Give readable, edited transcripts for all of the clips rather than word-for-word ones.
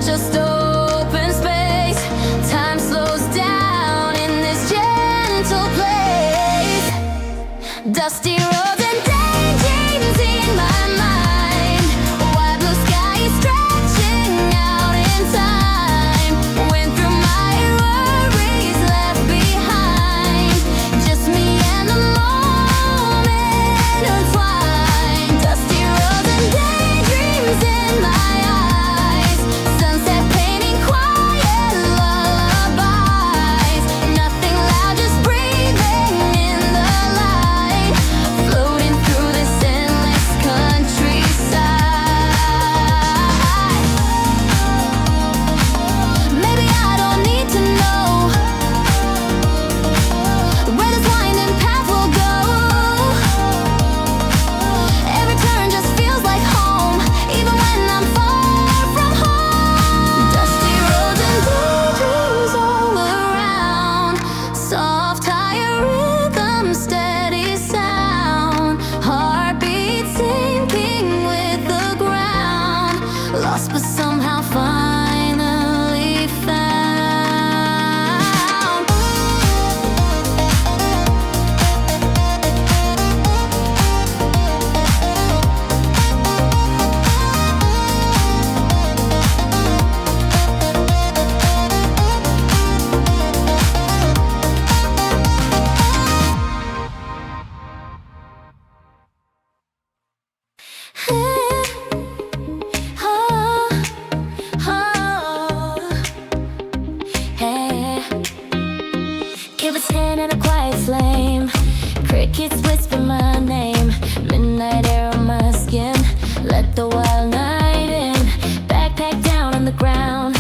just open space. Time slows down in this gentle place. Dusty roads and daydreams in my mind. Wide blue sky is stretching out in time. Went through my worries left behind. Just me and the moment entwined. Dusty roads and daydreams in my eyes. Sunset painting quiet lullabies. Nothing loud, just breathing in the light. Floating through this endless countryside. Maybe I don't need to know where this winding path will go. Every turn just feels like home, even when I'm far from home. Dusty roads and daydreams all around. Soft higher rhythm, steady sound. Heartbeat sinking with the ground. Lost but somehow finally found. Give us hand and a quiet flame. Crickets whisper my name. Midnight air on my skin. Let the wild night in. Backpack down on the ground.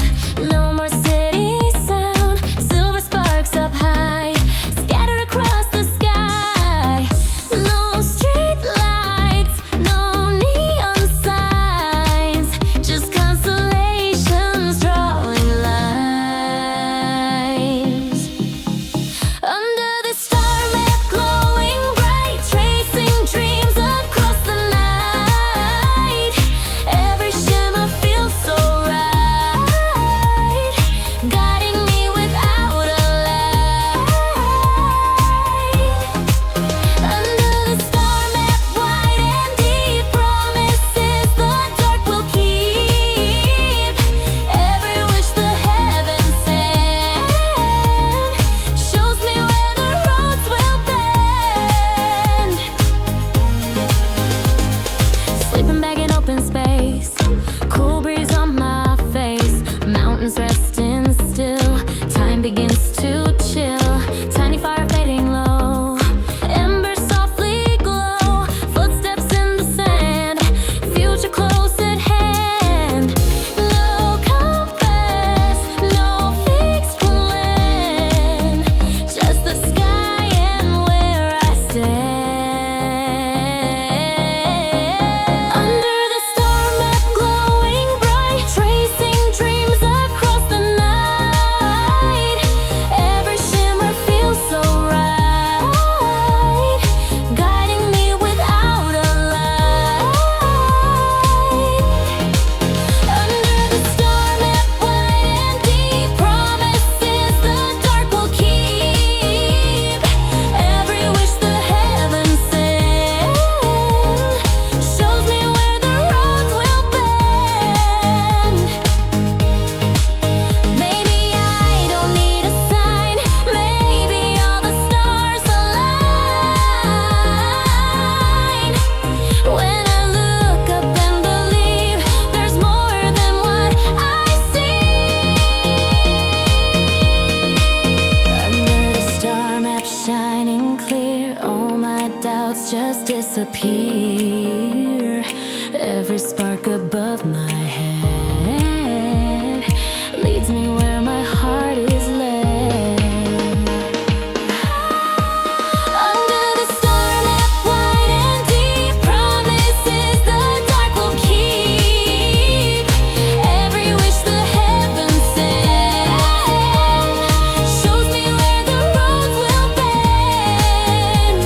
No more city sound. Silver sparks up high, scattered across the sky. No street lights, no neon signs. Just constellations drawing lines. Under the Starmap glowing bright, tracing dreams across the night. Every shimmer feels so right, guiding me without a light. Under the Starmap, wide and deep, promises the dark will keep. Every wish the heavens send shows me where the roads will bend. Sleeping bag in open space, cool breeze on my face. Mountains resting still, time begins to chill. Tiny fire fading low, embers softly glow. Footsteps in the sand, future close at hand. No compass, no fixed plan, just the sky and where I stand. Under the Starmap glowing bright, tracing dreams across the night. Every shimmer feels so right, guiding me without a light. Under the Starmap, wide and deep, promises the dark will keep. Every wish the heavens send shows me where the roads will bend. Maybe I don't need a sign. Maybe all the stars align. When I look up and believe, there's more than what I see. Under the Starmap shining clear, all my doubts just disappear. Every spark above my head leads me where my heart is led. Under the Starmap, wide and deep, promises the dark will keep. Every wish the heavens send shows me where the roads will bend.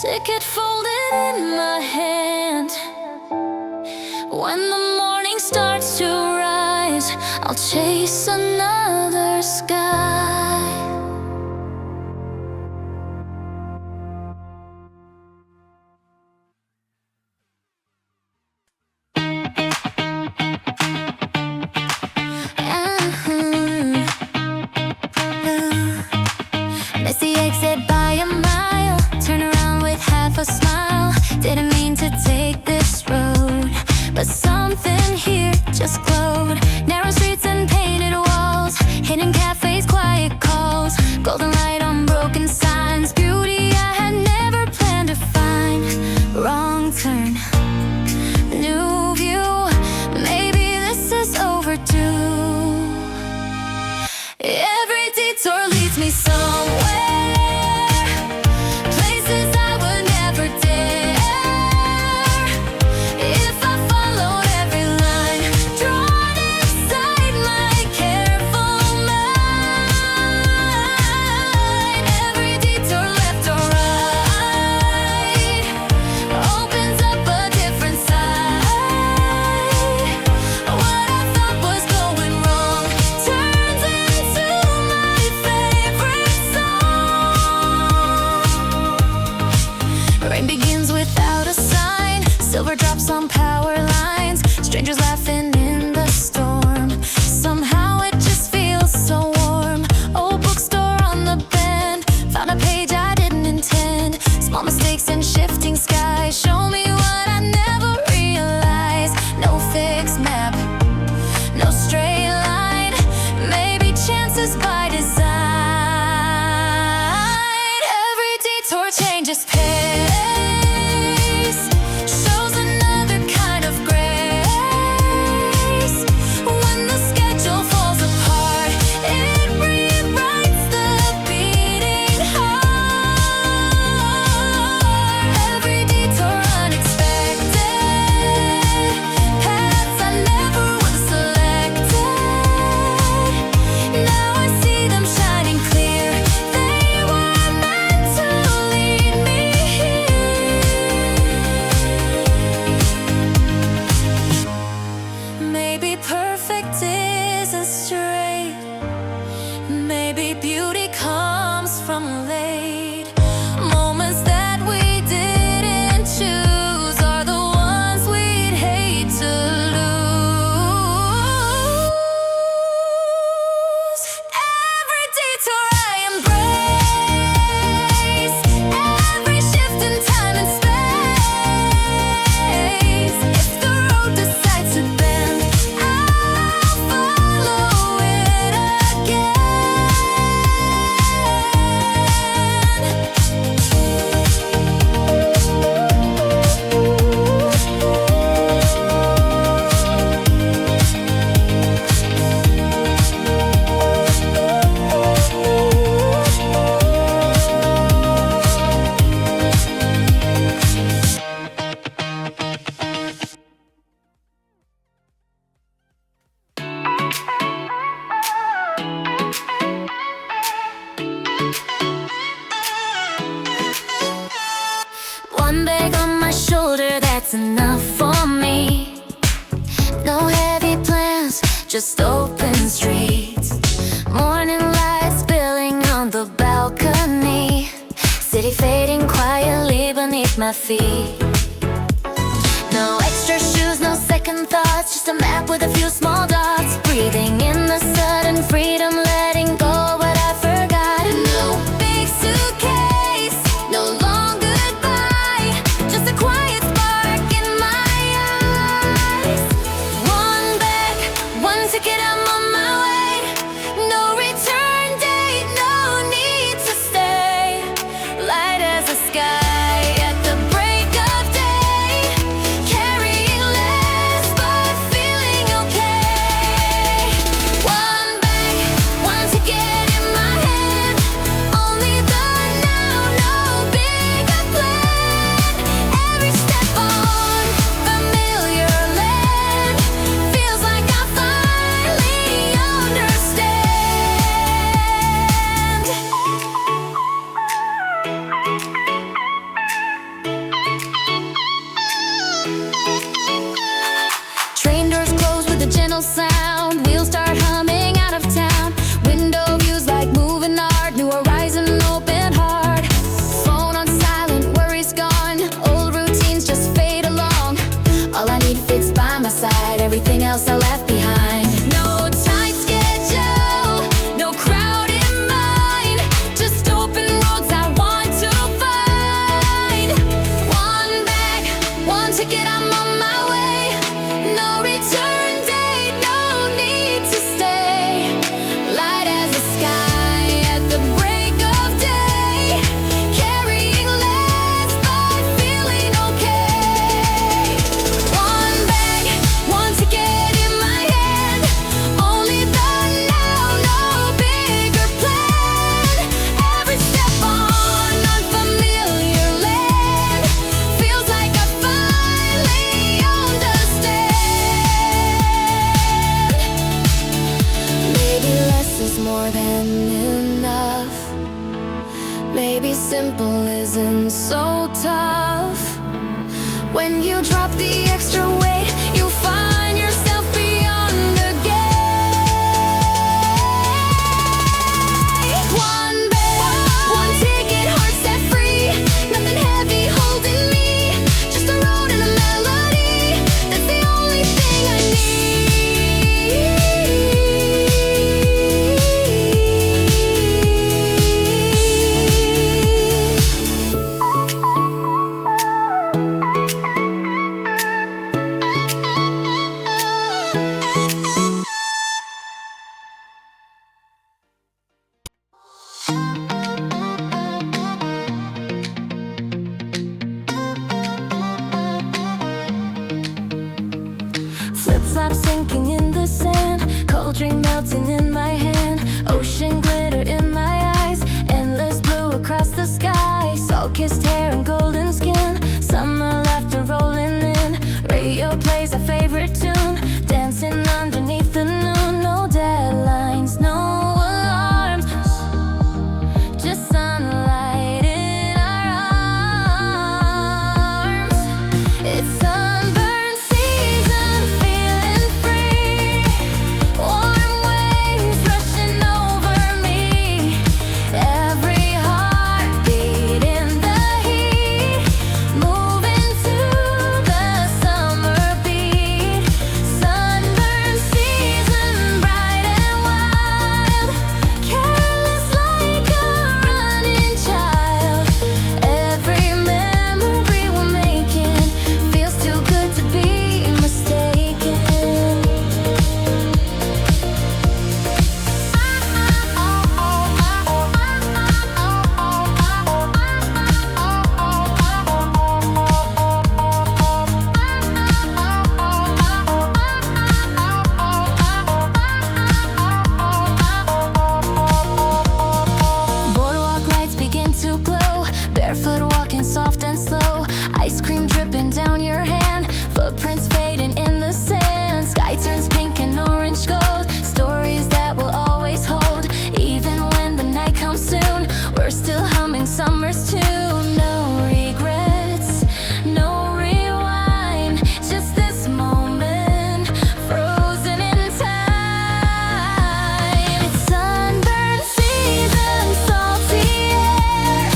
ticket folded in my hand. When the morning starts to rise, I'll chase another sky. Miss the exit by a mile, turn around with half a smile. Didn't mean to take this road, but something here just glowed. Narrow streets and painted walls, hidden cafes, quiet calls, golden light on broken signs, beauty I had never planned to find. Wrong turn, new view, maybe this is overdue. Every detour leads me somewhere. Silver drops on power lines, strangers laughing in the storm. Somehow it just feels so warm. Old bookstore on the bend, found a page I didn't intend. Small mistakes and shifting skies show me what I never realized. No fixed map, no straight line, maybe chances by design. Every detour changes pace. One bag on my shoulder, that's enough for me. No heavy plans, just open streets. Morning lights spilling on the balcony. City fading quietly beneath my feet. No extra shoes, no second thoughts, just a map with a few small dots. Breathing in the sudden freedom, letting go what I forgot. No big suitcase, no long goodbye, just a quiet spark in my eyes. One bag, one ticket, I'm on my way. No return date, no need to stay. Light as the sky at the break of day. Carrying less but feeling okay. One bag, one ticket in my hand. Only the now, no bigger plan. Every step on familiar land feels like I finally understand. ticket, I'm on my way. No return date, no need to stay. Light as the sky at the break of day. Carrying less but feeling okay. One bag, one ticket in my hand. Only the now, no bigger plan. Every step on unfamiliar land feels like I finally understand. Maybe less is more than enough. Maybe simple isn't so tough. When you drop the extra weight, you find yourself beyond the gate. One bed, one ticket, heart set free. Nothing heavy holding me. Just a road and a melody. That's the only thing I Flip-flops sinking in the sand. Cold drink melting in my hand. Ocean glitter in my eyes. Endless blue across the sky. Salt-kissed hair and golden skin. Summer laughter rolling in. Radio plays a favorite tune. Dancing underneath the moon. No deadlines, no alarms. Just sunlight in our arms. It's sunburn season, feeling free. Warm waves rushing over me. Every heartbeat in the heat. Moving to the summer beat. Sunburn season, bright and wild. Careless like a running child. Every memory we're making feels too good to be mistaken. Boardwalk lights begin to glow. Barefoot walking soft and slow. Ice cream dripping down your hand. Footprints fading in the sand. Sky turns pink and orange gold. Stories that we'll always hold. Even when the night comes soon, we're still humming summer's tune. No regrets, no rewind. Just this moment, frozen in time. It's sunburn season, salty air.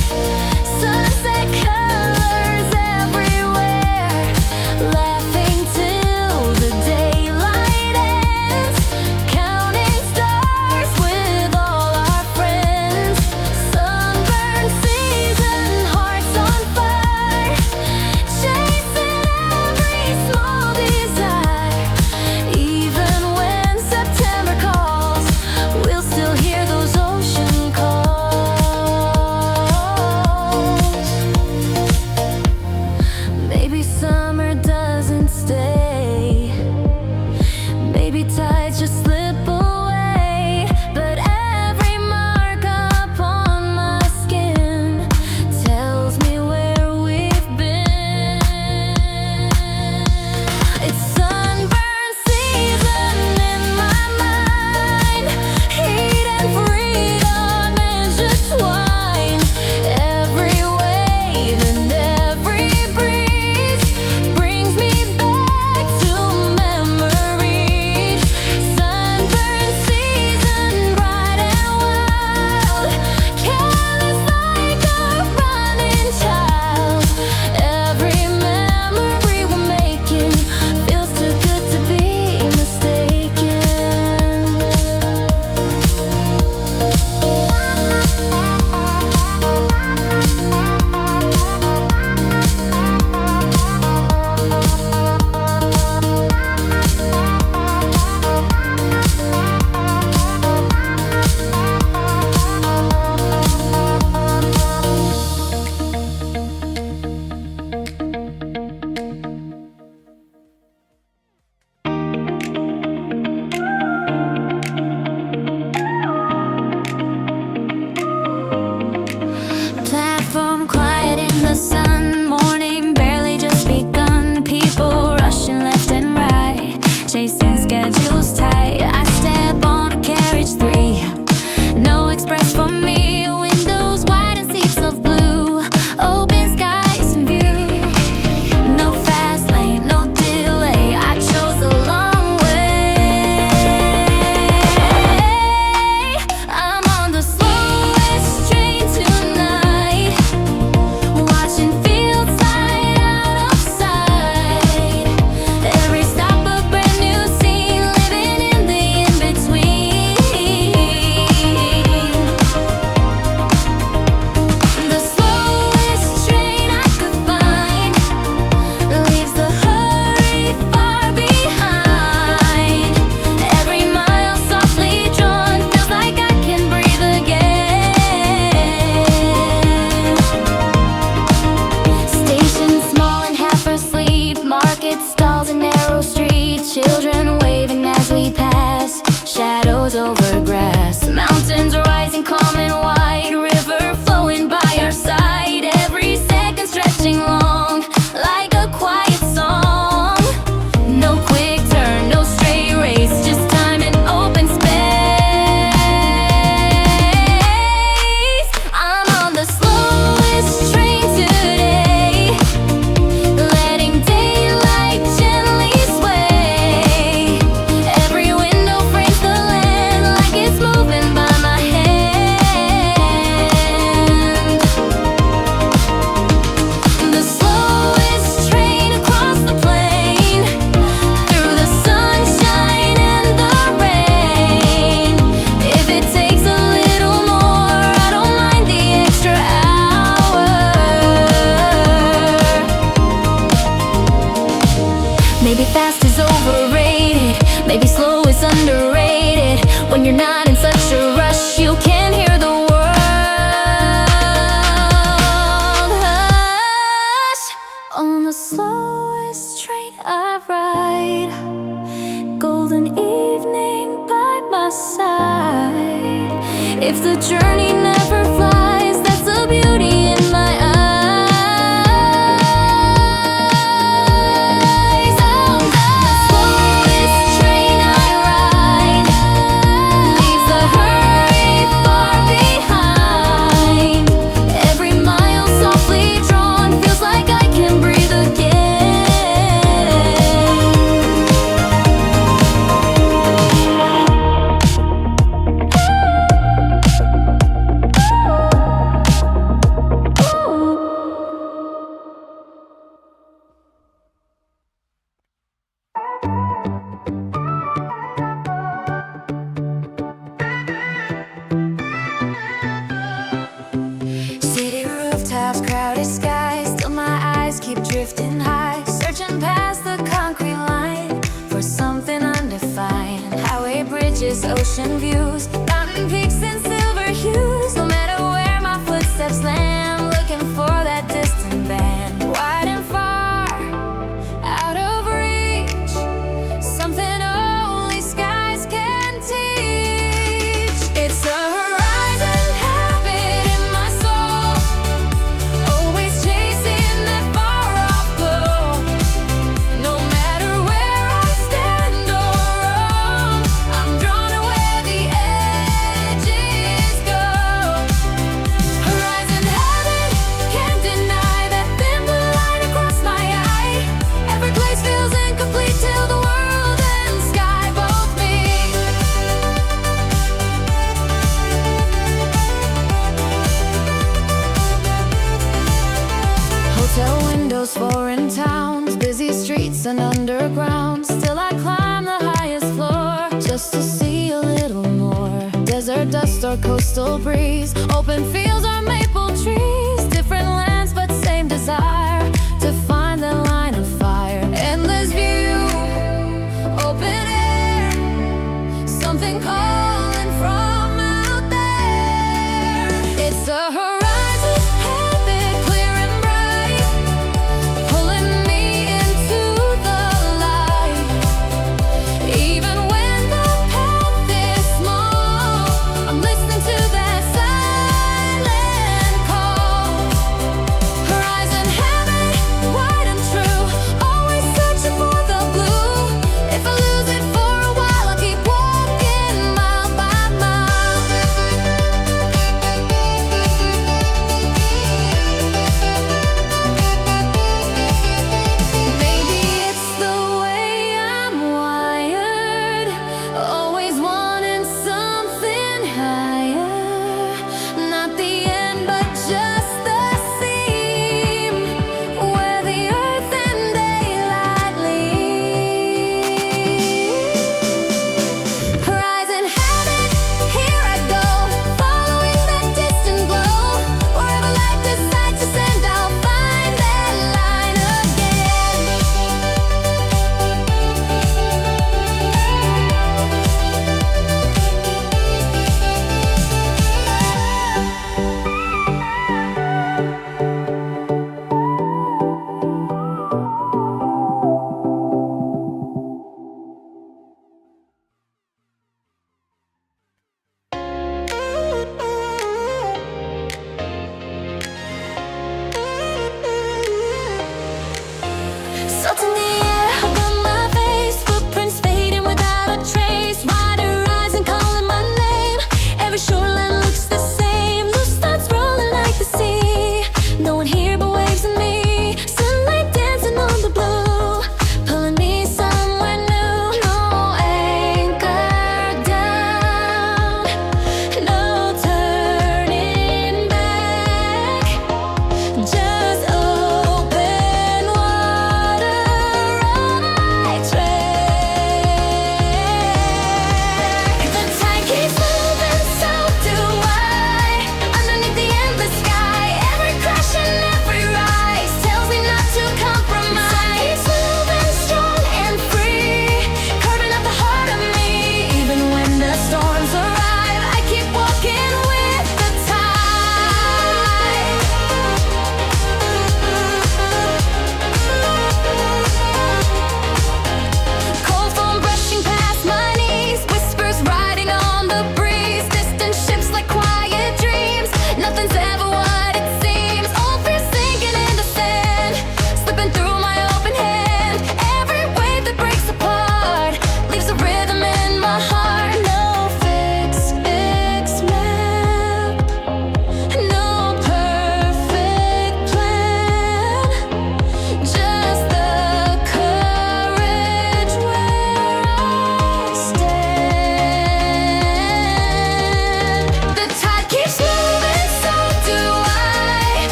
Sunset colors everywhere. Maybe slow is underrated. When you're not in such a rush, you can hear the world hush. On the slowest train I ride, golden evening by my side. If the journey never flies, that's the beauty in my eyes. On the slowest train I ride, leaves the hurry far behind. Every mile softly drawn feels like I can breathe again. City rooftops, crowded skies, still my eyes keep drifting high, searching past the concrete line for something undefined. Highway bridges, ocean views, mountain peaks and silver hues. No matter where my footsteps land, looking for that distant band. Wide and far, out of reach, something only skies can teach. It's a horizon habit in my soul, always chasing that far-off glow. No matter where I stand or roam, I'm drawn to where the edges go. Horizon habit, can't deny that thin blue line across my eye. Every place feels incomplete till the world and sky both meet. Hotel windows, foreign towns, busy streets and underground. Still I climb the highest floor just to see a little more. Desert dust or coastal breeze, open fields or maple trees. Different lands but same desire to find the line of fire. Endless view, open air, something calling from out there. It's a horizon habit, clear and bright, pulling me into the light. Even when the path is small, I'm listening to that silent call.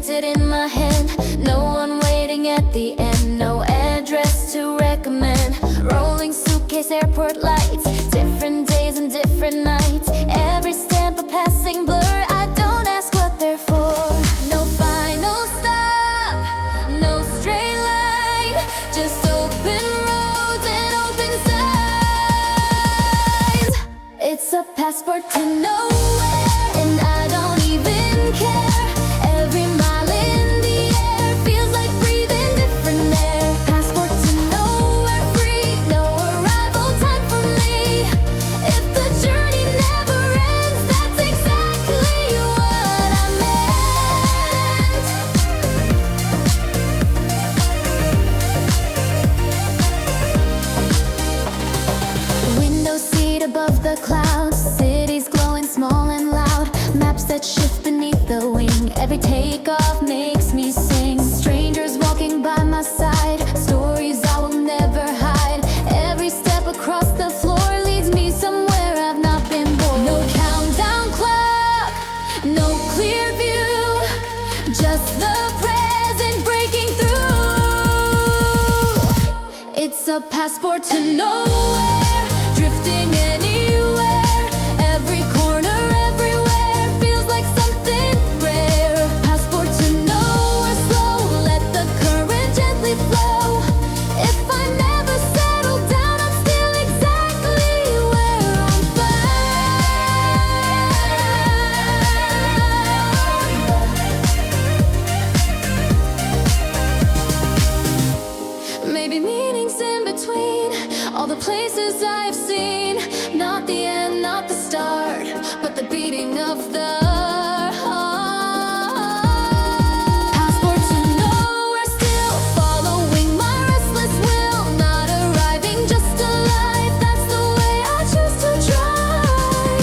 printed in my hand. No one waiting at the end, no address to recommend. Rolling suitcase, airport lights, different days and different nights. Every stamp a passing blur, I don't ask what they're for. No final stop, no straight line, just open roads and open signs. It's a passport to nowhere, and I don't even care. Every mile in the air feels like breathing different air. Passport to nowhere, free, no arrival time for me. If the journey never ends, that's exactly what I meant. Window seat above the clouds, cities glowing small and loud. Maps that shift beneath the wing, every takeoff makes me sing. Strangers walking by my side, stories I will never hide. Every step across the floor leads me somewhere I've not been born. No countdown clock, no clear view, just the present breaking through. It's a passport to nowhere, drifting anywhere. Every corner, everywhere feels like something rare. Passport to nowhere, slow, let the current gently flow. If I never settle down, I'm still exactly where I'm found. Maybe meanings in between all the places I've seen. Not the end, not the start, but the beating of the heart. Passport to nowhere, still following my restless will. Not arriving, just alive, that's the way I choose to drive.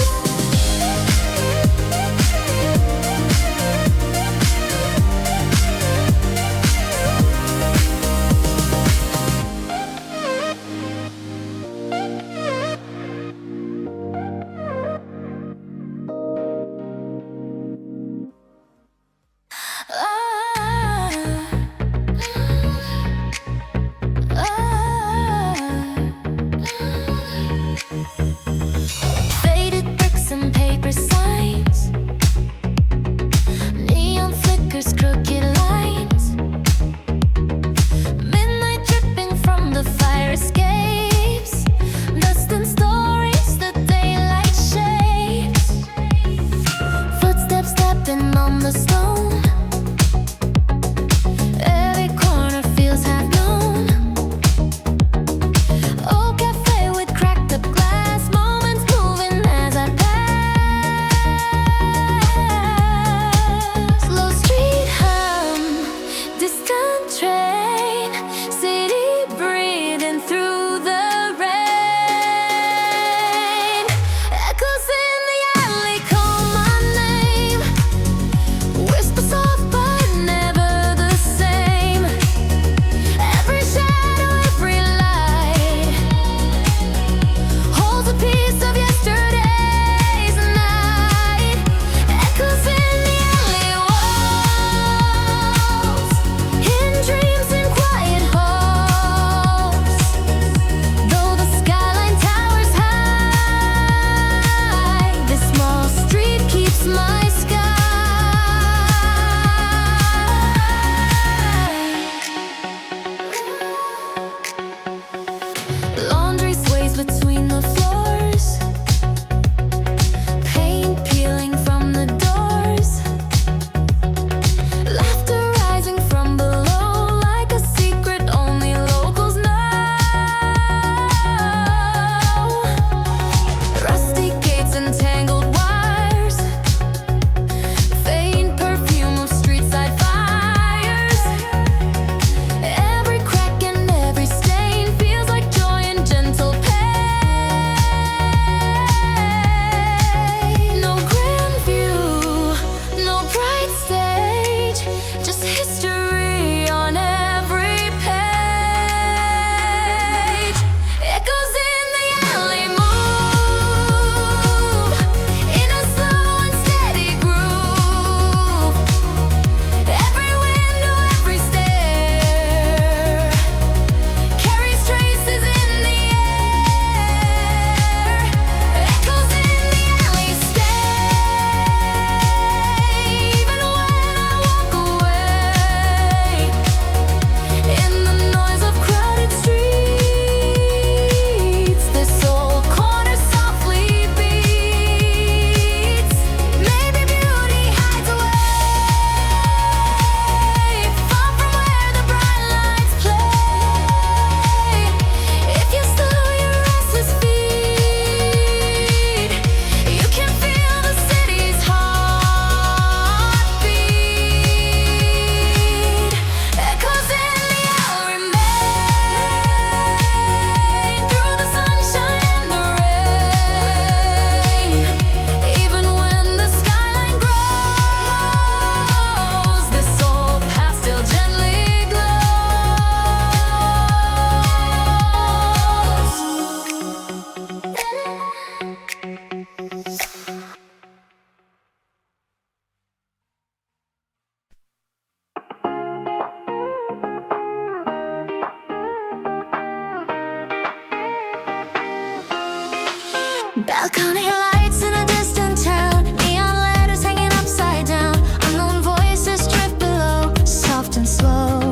Balcony lights in a distant town, neon letters hanging upside down, unknown voices drift below, soft and slow.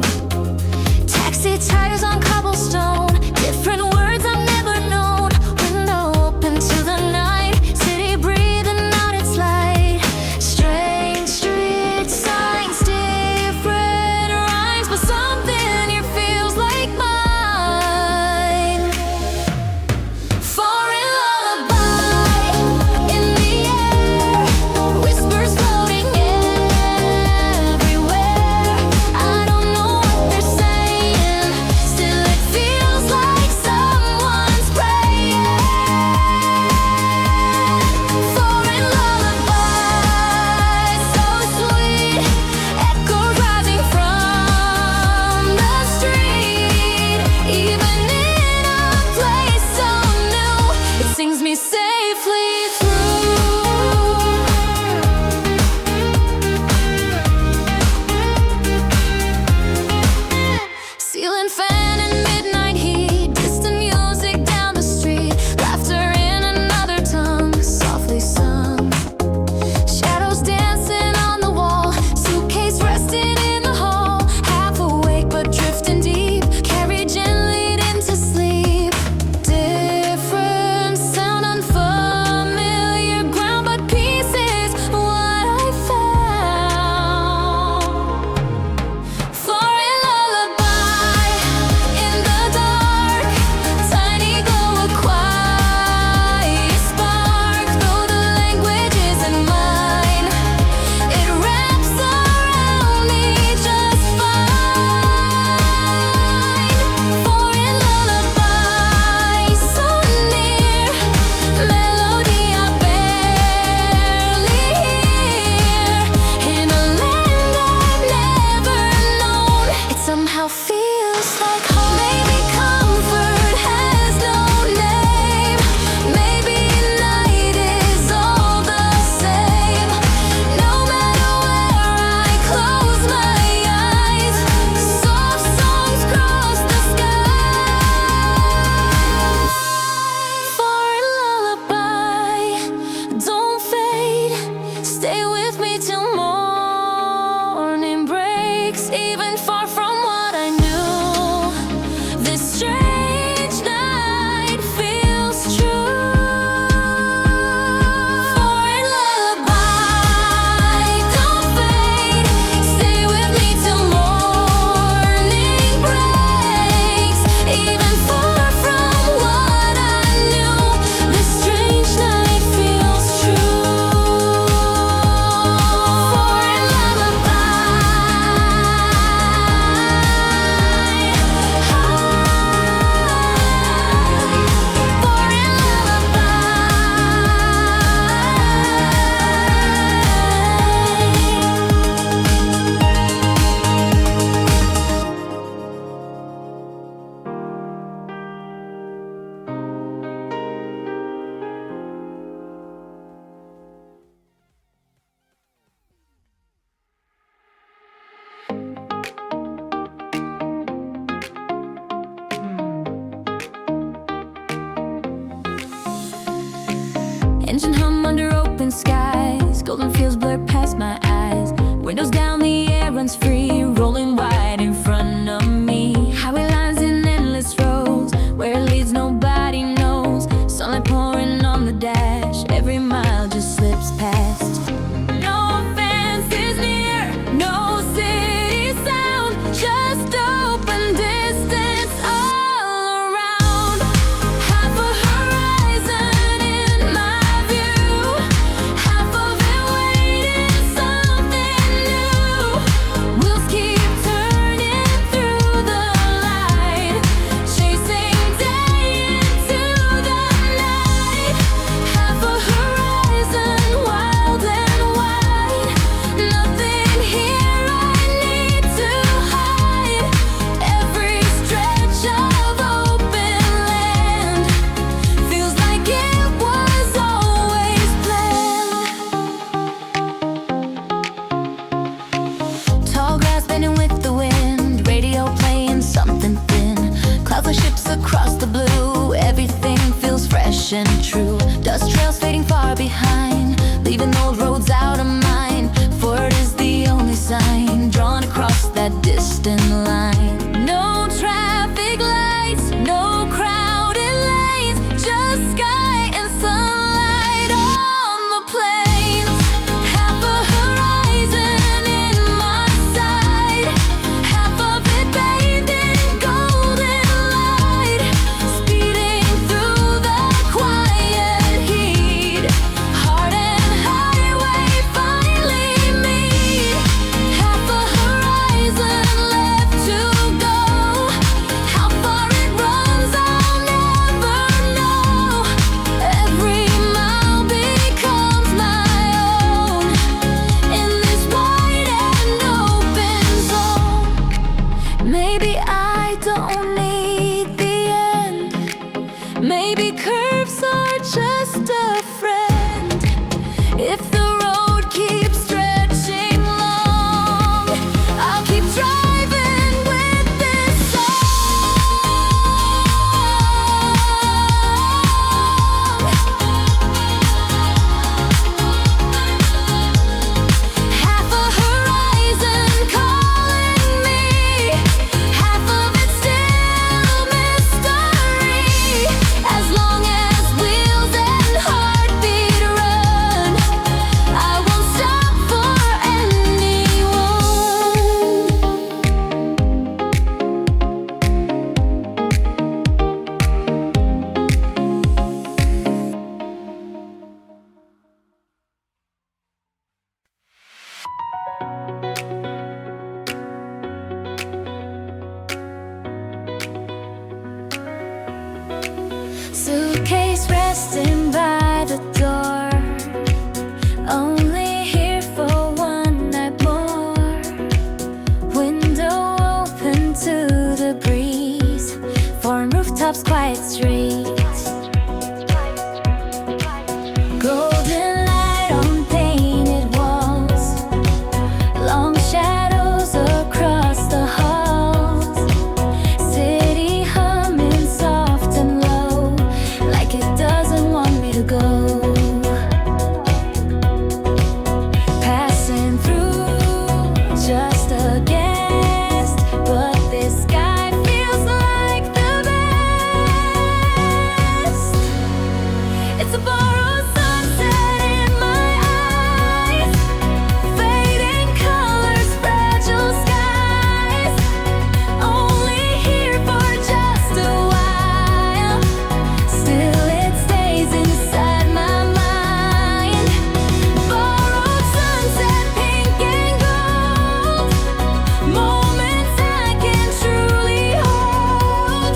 Taxi tires on cobblestone, different words I've never known. Window open to the night, city breathing out its light. Strange street signs, different rhymes, but something here feels like mine. Foreign lullaby in the air, whispers floating everywhere. I don't know what they're saying, still it feels like someone's praying. Foreign lullaby, so sweet, echoes rising from the street. Even in a place so new, it sings me safely through. Ceiling fan and midnight heat, distant music down the street, laughter in another tongue, softly sung. Shadows dancing on the wall, suitcase resting in the hall, half awake but drifting deep, carried gently into sleep. Different sound, unfamiliar ground, but peace is what I found. Foreign lullaby in the dark, tiny glow, a quiet spark. Though the language isn't mine, it wraps around me just fine. Foreign lullaby, so near, melody I barely hear. In a land I've never known, it somehow feels like home. Maybe comfort has no name, maybe night is all the same. No matter where I close my eyes, soft songs cross the sky. Foreign lullaby, don't fade, stay with me till morning breaks. Even far from what I knew, this strange night feels true. Foreign lullaby, don't fade, stay with me till morning breaks. Even far from what I knew, this strange night feels true. Foreign Engine hum under open skies, golden fields blur past my eyes. Windows down, the air runs free, rolling wide in front of me. Highway lines in endless rows, where it leads nobody knows. Sunlight pouring on the dash, every mile just slips past. No fence is near, no city sound, just open distance all around. Half a horizon in my view, first in line. No traffic lights, no crowded lanes, just sky and sunlight on the plains. Half a horizon in my sight, half of it bathed in golden light, speeding through the quiet heat. Heart and highway finally meet. Half a horizon left to go. How far it runs, I'll never know. Every mile becomes my own in this wide and open zone. Maybe I don't need the end. Maybe curves are just a friend. If the road keeps stretching long, I'll keep driving with this song. Half a horizon calling me, half of it still mystery. As long as wheels and heartbeat run, I won't stop for anyone. Suitcase resting by the door, only here for one night more. Window open to the breeze, foreign rooftops, quiet streets. Golden light on painted walls, long shadows across the halls. City humming soft and low, like it doesn't want me to go. Passing through, just a guest, but this sky feels like the best. It's a borrowed sunset in my eyes, fading colors, fragile skies. Only here for just a while, still it stays inside my mind. Borrowed sunset, pink and gold, moments I can truly hold.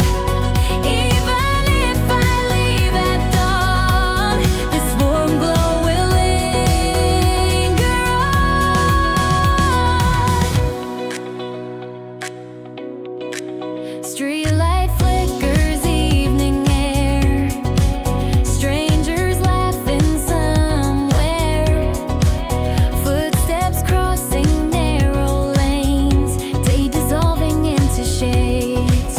Even if I leave at dawn, this warm glow will linger on. Streetlight flickers, evening air, strangers laughing somewhere. Footsteps crossing narrow lanes, day dissolving into shades.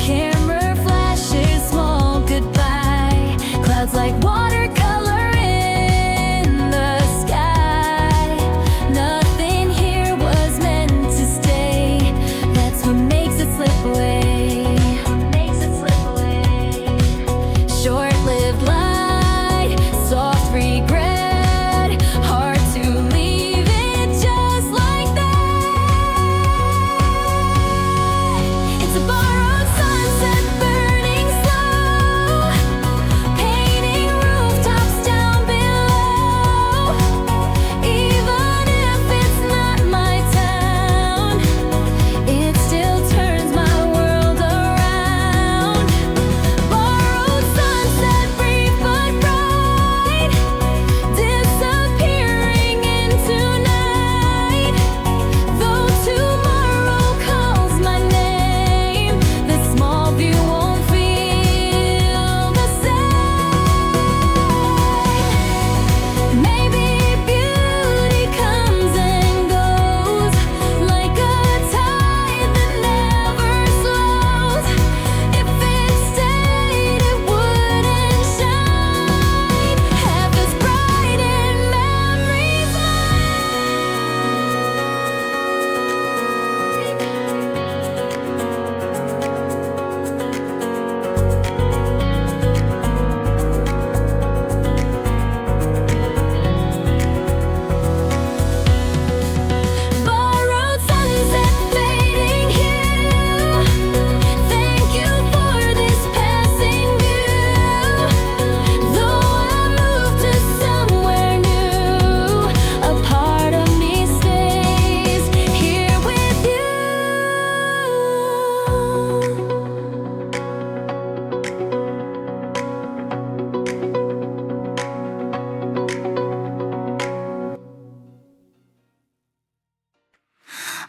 Camera flashes, small goodbye, clouds like watercolor in the sky. Nothing here was meant to stay.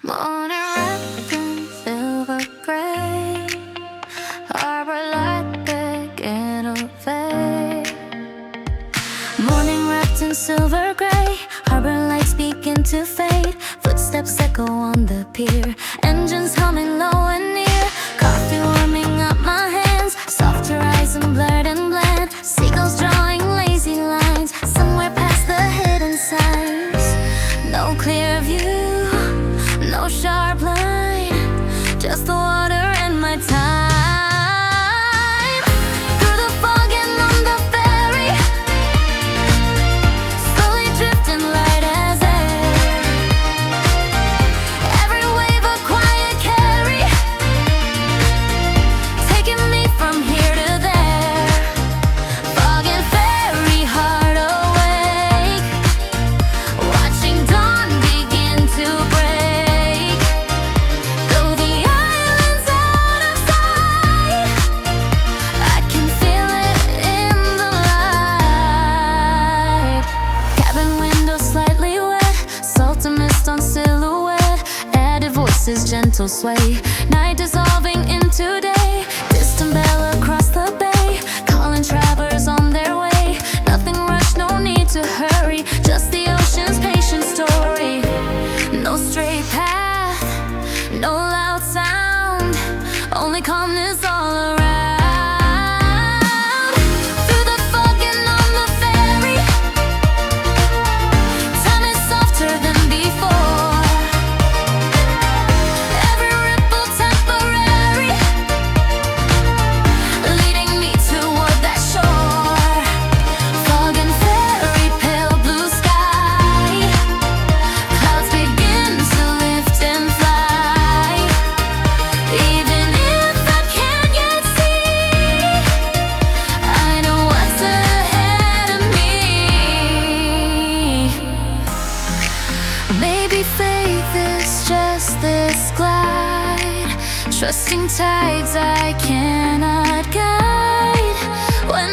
Morning wrapped in silver gray, harbor light begin to fade. Morning wrapped in silver gray, harbor lights begin to fade. Footsteps echo on the pier, engines humming low and near. Coffee warming up my hands, soft horizon blurred and bland. Seagulls drawing lazy lines, somewhere past the hidden signs. No clear view, no sharp line, just the water and my time. Through the fog and on the ferry, slowly drifting light as air. Every wave a quiet carry, taking me from here to there. Fog and ferry, heart awake, watching dawn begin to break. Though the island's out of sight, I can feel it in the light. Cabin window slightly wet, salt and mist on silhouette. Added voices, gentle sway, night dissolving into day. Distant bell across the bay, calling travelers on their way. Nothing rushed, no need to hurry, just the ocean's patient story. No straight path, no loud sound, only calmness all around. Through the fog and on the ferry, time is softer than before. Every ripple temporary, leading me toward that shore. Fog and ferry, pale blue sky, clouds begin to lift and fly. Even if I can't yet see, I know what's ahead of me. Maybe faith is just this glide, trusting tides I cannot guide. When